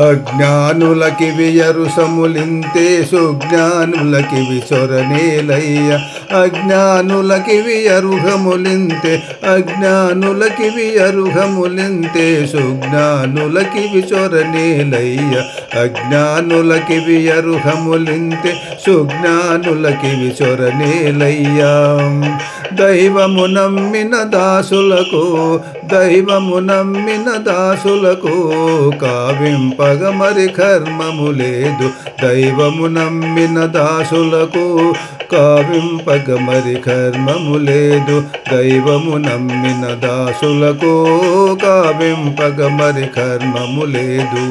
అజ్ఞానులకి వియరుసములింతే సుజ్ఞానులకి విసొరనేలయ్య అజ్ఞానులకి వియరుహములింతే అజ్ఞానులకి వియరుహములింతే సుజ్ఞానులకి విసొరనేలయ్య అజ్ఞానులకి వియరుహములింతే సుజ్ఞానులకి విసొరనేలయ్య దైవము నమ్మిన దాసులకు దైవము నమ్మిన దాసులకు కావింపగ మరి కర్మము లేదు దైవము నమ్మిన దాసులకు కావింపగ మరి కర్మము లేదు దైవము నమ్మిన దాసులకు కావింపగ మరి కర్మము లేదు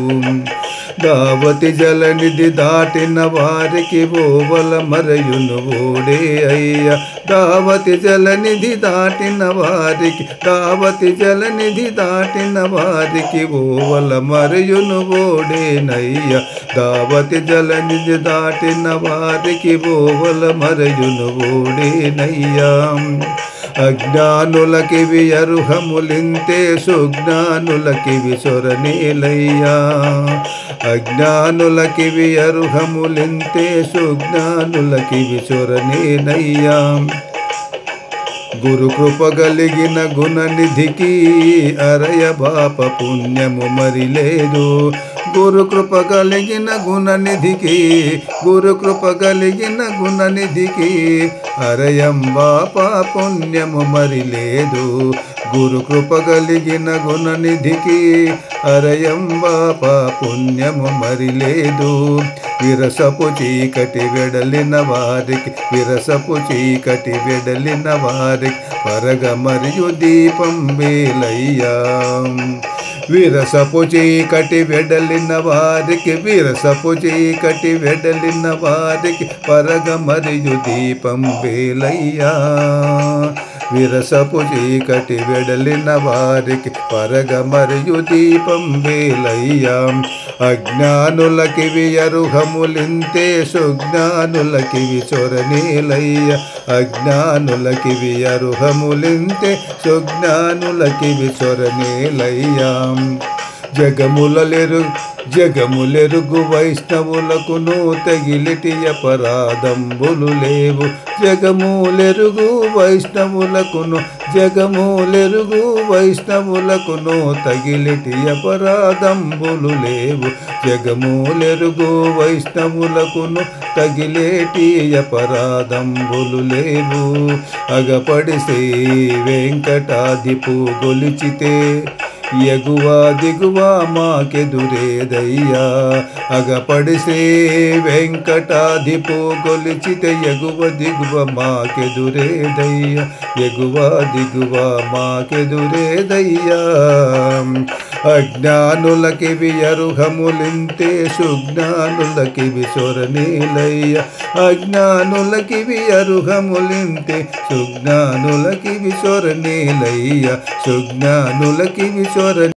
దావతి జలనిధి దాటిన వారికి ఓవల మరయును ఓడే అయ్య దావతి జలనిధి దాటిన వారికి దావతి జలనిధి దాటిన వారికి ఓవల మరయును ఓడేనయ్య దావతి జలనిధి దాటిన వారికి ఓవల మరయును ఓడేనయ్యా అజ్ఞానులకి వియరుహములింతే సుజ్ఞానులకి విసొరనేలయ్యా అజ్ఞానులకి వియరుహములింతే సుజ్ఞానులకి విసొరనేనయ్యా గురు కృప కలిగిన గుణనిధికి అరయ బాప పుణ్యము మరి లేదు గురు కృప కలిగిన గుణనిధికి గురు కృప కలిగిన గుణనిధికి అరయం బాప పుణ్యము మరి లేదు గురు కృప కలిగిన గుణనిధికి అరయం బాప పుణ్యము మరి లేదు విరసపు చీకటి వెడలిన వారికి విరసపు చీకటి వెడలిన వారికి పరగ మరియు దీపం వేలయ్యా విరసపు చీకటి వెడలిన వారికి విరసపు చీకటి వెడలిన వారికి పరగ మరియు దీపం వేలయ్యా విరసపు చీకటి వెడలిన వారికి పరగ మరియు దీపం వేలయ్యా అజ్ఞానులకి వియరుహములింతే సుజ్ఞానులకి విసొరనేలయ్య అజ్ఞానులకి వియరుహములింతే సుజ్ఞానులకి విసొరనేలయ్యా జగములెరుగు వైష్ణవులకును తగిలిటి అపరాధంబులు లేవు జగములెరుగు వైష్ణవులకును జగములెరుగు వైష్ణవులకును తగిలిటి అపరాధంబులు లేవు జగములెరుగు వైష్ణవులకును తగిలేటి అపరాధంబులు లేవు అగపడి శ్రీ వెంకటాధిపు గొలిచితే ఎగువ దిగువ మాకెదురేదయ్యా అగపడి శ్రీ వెంకటాధిపు గొలిచితే ఎగువ దిగువ మాకెదురేదయ్యా ఎగువ దిగువ మాకెదురేదయ్యా అజ్ఞానులకి వియరుహములింతే సుజ్ఞానులకి విసొరనేలయ్య అజ్ఞానులకి వియరుహములింతే సుజ్ఞానులకి విసొరనేలయ్య సుజ్ఞానులకి విసొర